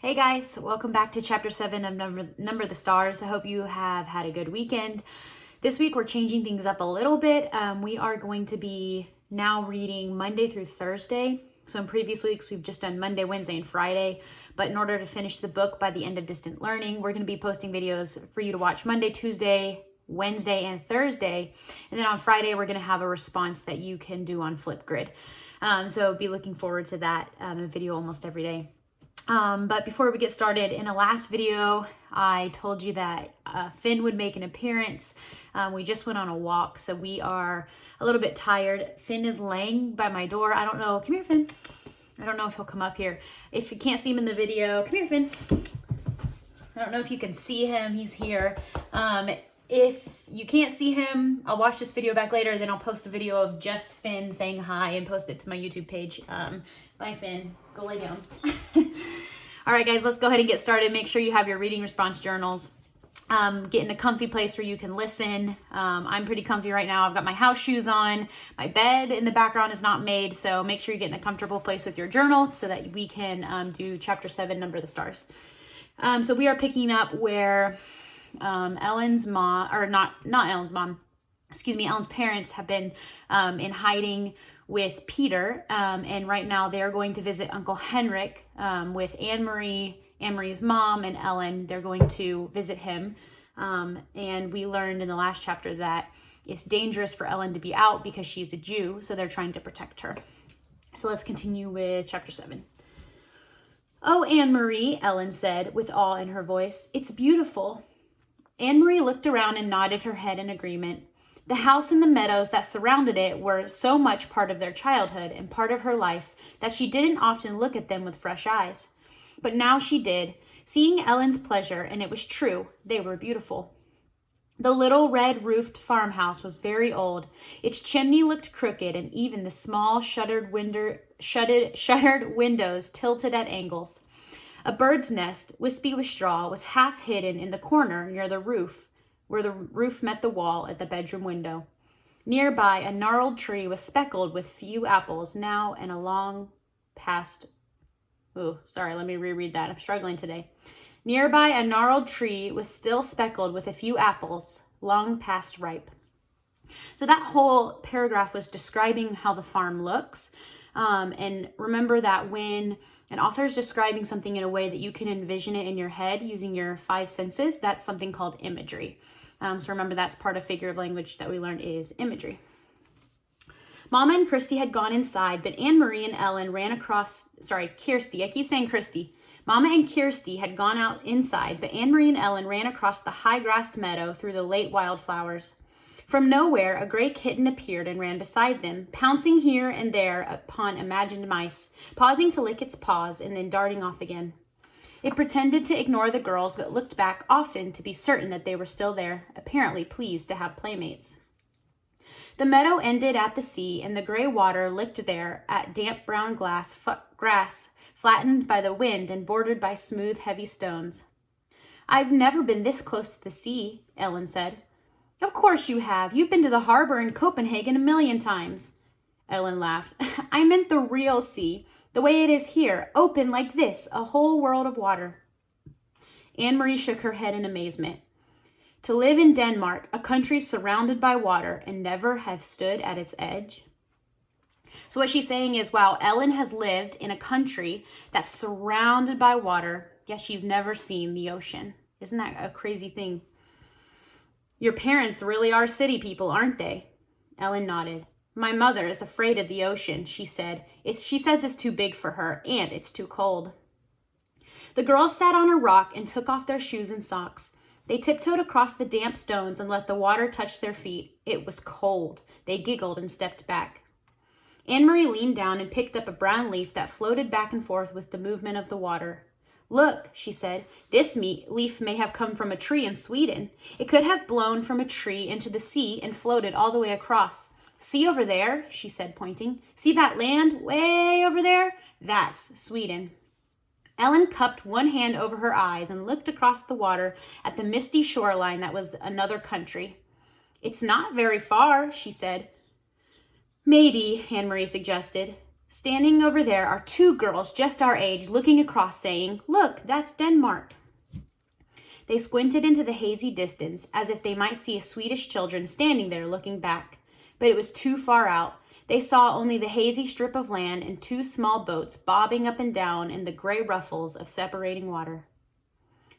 Hey guys, welcome back to chapter 7 of Number the Stars. I hope you have had a good weekend. This week we're changing things up a little bit. We are going to be now reading Monday through Thursday. So in previous weeks we've just done Monday, Wednesday, and Friday. But in order to finish the book by the end of Distant Learning, we're going to be posting videos for you to watch Monday, Tuesday, Wednesday, and Thursday. And then on Friday we're going to have a response that you can do on Flipgrid. So be looking forward to that video almost every day. But before we get started, in a last video, I told you that Finn would make an appearance. We just went on a walk, so we are a little bit tired. Finn is laying by my door. I don't know. Come here, Finn. I don't know if he'll come up here. If you can't see him in the video, come here, Finn. I don't know if you can see him. He's here. If you can't see him, I'll watch this video back later. Then I'll post a video of just Finn saying hi and post it to my YouTube page. Bye, Finn. Go lay down. All right, guys, let's go ahead and get started. Make sure you have your reading response journals. Get in a comfy place where you can listen. I'm pretty comfy right now. I've got my house shoes on. My bed in the background is not made, so make sure you get in a comfortable place with your journal so that we can do chapter 7, Number the Stars. So we are picking up where Ellen's mom, or not Ellen's mom, excuse me, Ellen's parents have been in hiding with Peter, and right now they're going to visit Uncle Henrik with Anne-Marie's mom, and Ellen. They're going to visit him, and we learned in the last chapter that it's dangerous for Ellen to be out because she's a Jew, so they're trying to protect her. So let's continue with chapter 7. "Oh, Anne-Marie," Ellen said with awe in her voice, "it's beautiful." Anne-Marie looked around and nodded her head in agreement. The house and the meadows that surrounded it were so much part of their childhood and part of her life that she didn't often look at them with fresh eyes. But now she did, seeing Ellen's pleasure, and it was true, they were beautiful. The little red-roofed farmhouse was very old. Its chimney looked crooked, and even the small shuttered windows tilted at angles. A bird's nest, wispy with straw, was half hidden in the corner near the roof, where the roof met the wall at the bedroom window. Nearby, a gnarled tree was speckled with few apples, now and a long past... let me reread that. I'm struggling today. Nearby, a gnarled tree was still speckled with a few apples, long past ripe. So that whole paragraph was describing how the farm looks. And remember that when an author is describing something in a way that you can envision it in your head using your 5 senses, that's something called imagery. So remember, that's part of figure of language that we learned is imagery. Mama and Christy had gone inside, but Anne-Marie and Ellen ran across... Kirsty. I keep saying Christy. Mama and Kirsty had gone out inside, but Anne-Marie and Ellen ran across the high-grassed meadow through the late wildflowers. From nowhere, a gray kitten appeared and ran beside them, pouncing here and there upon imagined mice, pausing to lick its paws and then darting off again. It pretended to ignore the girls, but looked back often to be certain that they were still there, apparently pleased to have playmates. The meadow ended at the sea, and the gray water licked there at damp brown grass flattened by the wind and bordered by smooth, heavy stones. "I've never been this close to the sea," Ellen said. "Of course you have. You've been to the harbor in Copenhagen 1,000,000 times. Ellen laughed. "I meant the real sea. The way it is here, open like this, a whole world of water." Anne-Marie shook her head in amazement. To live in Denmark, a country surrounded by water, and never have stood at its edge? So what she's saying is, wow, Ellen has lived in a country that's surrounded by water, yet she's never seen the ocean. Isn't that a crazy thing? "Your parents really are city people, aren't they?" Ellen nodded. "My mother is afraid of the ocean," she said. She says it's too big for her, and it's too cold." The girls sat on a rock and took off their shoes and socks. They tiptoed across the damp stones and let the water touch their feet. It was cold. They giggled and stepped back. Anne-Marie leaned down and picked up a brown leaf that floated back and forth with the movement of the water. "Look," she said, "this leaf may have come from a tree in Sweden. It could have blown from a tree into the sea and floated all the way across. See over there," she said, pointing. "See that land way over there? That's Sweden." Ellen cupped one hand over her eyes and looked across the water at the misty shoreline that was another country. "It's not very far," she said. "Maybe," Anne-Marie suggested. Standing over there are two girls just our age, looking across, saying, "Look, that's Denmark." They squinted into the hazy distance, as if they might see a Swedish children standing there looking back. But it was too far out. They saw only the hazy strip of land and two small boats bobbing up and down in the gray ruffles of separating water.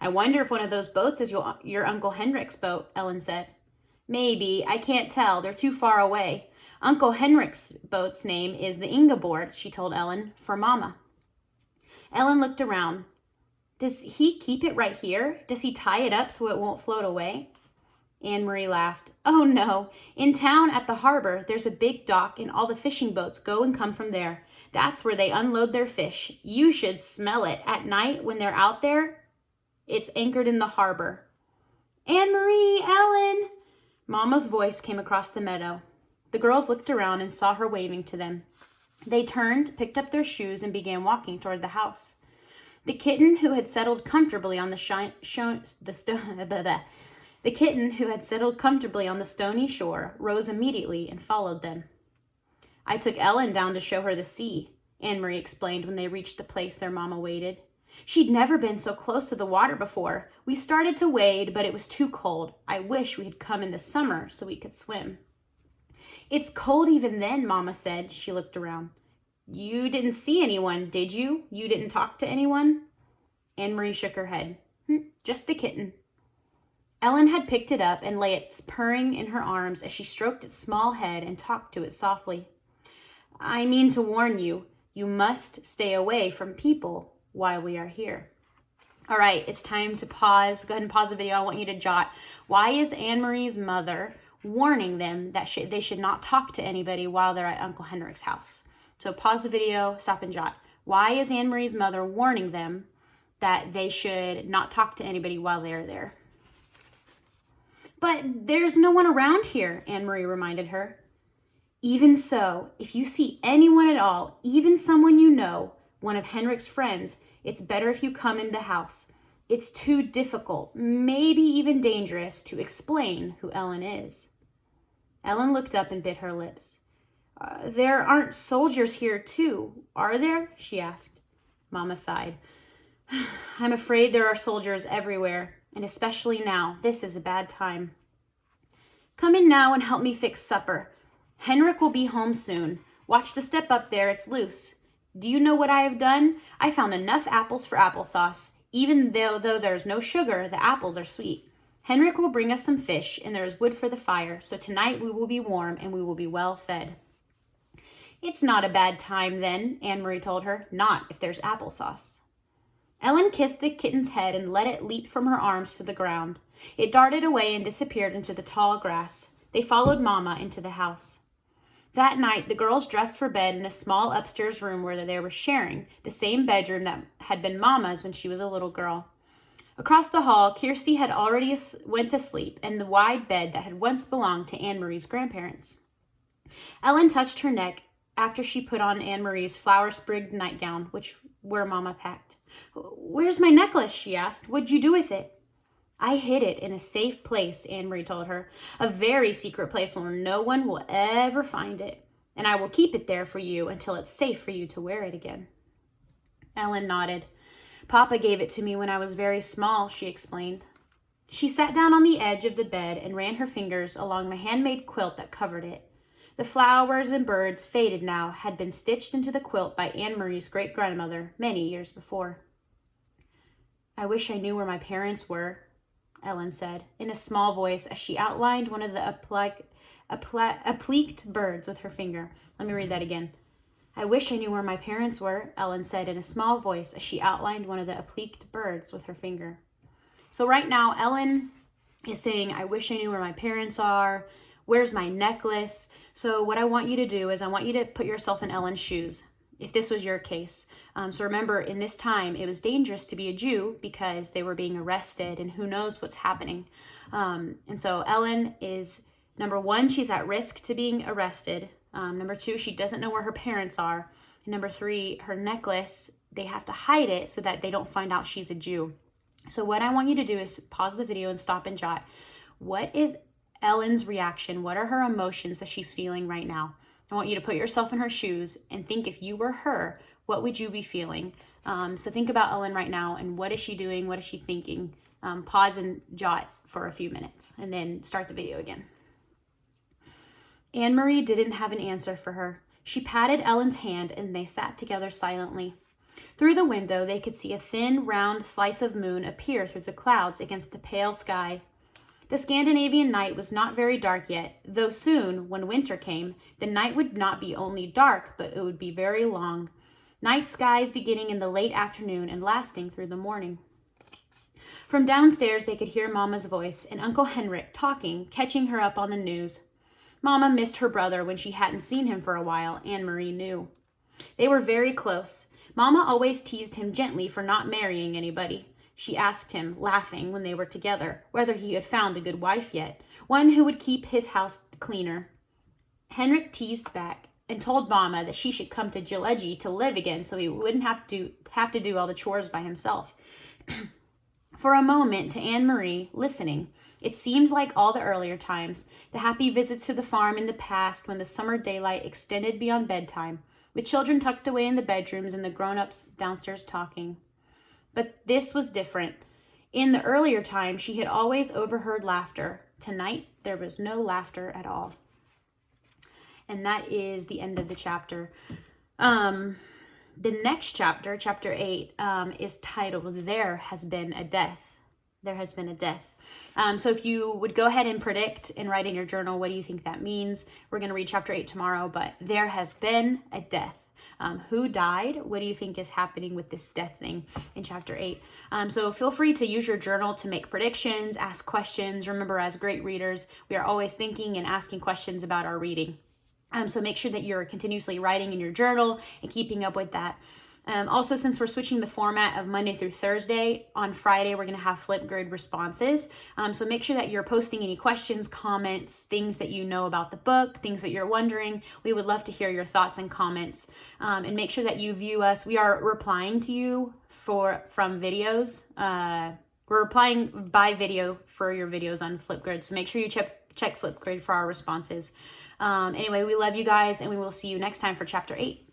"I wonder if one of those boats is your Uncle Henrik's boat," Ellen said. "Maybe. I can't tell. They're too far away. Uncle Henrik's boat's name is the Ingeborg," she told Ellen, "for Mama." Ellen looked around. "Does he keep it right here? Does he tie it up so it won't float away?" Anne-Marie laughed. "Oh, no. In town at the harbor, there's a big dock, and all the fishing boats go and come from there. That's where they unload their fish. You should smell it. At night, when they're out there, it's anchored in the harbor." "Anne-Marie, Ellen!" Mama's voice came across the meadow. The girls looked around and saw her waving to them. They turned, picked up their shoes, and began walking toward the house. The kitten who had settled comfortably on the stony shore rose immediately and followed them. "I took Ellen down to show her the sea," Anne-Marie explained when they reached the place their mama waited. "She'd never been so close to the water before. We started to wade, but it was too cold. I wish we had come in the summer so we could swim." "It's cold even then," Mama said. She looked around. "You didn't see anyone, did you? You didn't talk to anyone?" Anne-Marie shook her head. "Just the kitten." Ellen had picked it up and lay it purring in her arms as she stroked its small head and talked to it softly. "I mean to warn you, you must stay away from people while we are here." All right, it's time to pause. Go ahead and pause the video. I want you to jot, why is Anne-Marie's mother warning them that they should not talk to anybody while they're at Uncle Henrik's house? So pause the video, stop and jot. Why is Anne-Marie's mother warning them that they should not talk to anybody while they're there? "But there's no one around here," Anne-Marie reminded her. "Even so, if you see anyone at all, even someone you know, one of Henrik's friends, it's better if you come in the house. It's too difficult, maybe even dangerous, to explain who Ellen is." Ellen looked up and bit her lips. There aren't soldiers here, too, are there?" she asked. Mama sighed. "I'm afraid there are soldiers everywhere, and especially now. This is a bad time." "Come in now and help me fix supper. Henrik will be home soon. Watch the step up there, it's loose. Do you know what I have done? I found enough apples for applesauce. Even though there's no sugar, the apples are sweet. Henrik will bring us some fish, and there is wood for the fire, so tonight we will be warm and we will be well fed." "It's not a bad time then," Anne-Marie told her. "Not if there's applesauce." Ellen kissed the kitten's head and let it leap from her arms to the ground. It darted away and disappeared into the tall grass. They followed Mama into the house. That night, the girls dressed for bed in a small upstairs room where they were sharing, the same bedroom that had been Mama's when she was a little girl. Across the hall, Kirsty had already went to sleep in the wide bed that had once belonged to Anne-Marie's grandparents. Ellen touched her neck after she put on Anne-Marie's flower-sprigged nightgown, where Mama packed. "Where's my necklace?" she asked. "What'd you do with it?" "I hid it in a safe place," Anne-Marie told her. "A very secret place where no one will ever find it. And I will keep it there for you until it's safe for you to wear it again." Ellen nodded. "Papa gave it to me when I was very small," she explained. She sat down on the edge of the bed and ran her fingers along the handmade quilt that covered it. The flowers and birds, faded now, had been stitched into the quilt by Anne-Marie's great-grandmother many years before. "I wish I knew where my parents were," Ellen said, in a small voice as she outlined one of the appliqued birds with her finger. Let me read that again. "I wish I knew where my parents were," Ellen said in a small voice as she outlined one of the appliqued birds with her finger. So right now, Ellen is saying, "I wish I knew where my parents are. Where's my necklace?" So what I want you to do is I want you to put yourself in Ellen's shoes, if this was your case. So remember, in this time, it was dangerous to be a Jew because they were being arrested and who knows what's happening. And so Ellen is, number one, she's at risk to being arrested. Number two, she doesn't know where her parents are. And number three, her necklace, they have to hide it so that they don't find out she's a Jew. So what I want you to do is pause the video and stop and jot. What is Ellen's reaction? What are her emotions that she's feeling right now? I want you to put yourself in her shoes and think if you were her, what would you be feeling? So think about Ellen right now and what is she doing? What is she thinking? Pause and jot for a few minutes and then start the video again. Anne-Marie didn't have an answer for her. She patted Ellen's hand and they sat together silently. Through the window, they could see a thin, round slice of moon appear through the clouds against the pale sky. The Scandinavian night was not very dark yet, though soon, when winter came, the night would not be only dark, but it would be very long. Night skies beginning in the late afternoon and lasting through the morning. From downstairs, they could hear Mama's voice and Uncle Henrik talking, catching her up on the news. Mama missed her brother when she hadn't seen him for a while, Anne-Marie knew. They were very close. Mama always teased him gently for not marrying anybody. She asked him, laughing, when they were together, whether he had found a good wife yet, one who would keep his house cleaner. Henrik teased back and told Mama that she should come to Gileadgy to live again so he wouldn't have to do all the chores by himself. For a moment, to Anne-Marie, listening, it seemed like all the earlier times, the happy visits to the farm in the past when the summer daylight extended beyond bedtime, with children tucked away in the bedrooms and the grown-ups downstairs talking. But this was different. In the earlier time, she had always overheard laughter. Tonight, there was no laughter at all. And that is the end of the chapter. The next chapter, chapter 8, is titled, There Has Been a Death. There has been a death. So if you would go ahead and predict and write in your journal, what do you think that means? We're going to read chapter 8 tomorrow, but there has been a death. Who died? What do you think is happening with this death thing in chapter 8? So feel free to use your journal to make predictions, ask questions. Remember, as great readers, we are always thinking and asking questions about our reading. So make sure that you're continuously writing in your journal and keeping up with that. Also, since we're switching the format of Monday through Thursday, on Friday we're going to have Flipgrid responses. So make sure that you're posting any questions, comments, things that you know about the book, things that you're wondering. We would love to hear your thoughts and comments. And make sure that you view us. We are replying to you from videos. We're replying by video for your videos on Flipgrid. So make sure you check Flipgrid for our responses. Anyway, we love you guys, and we will see you next time for chapter 8.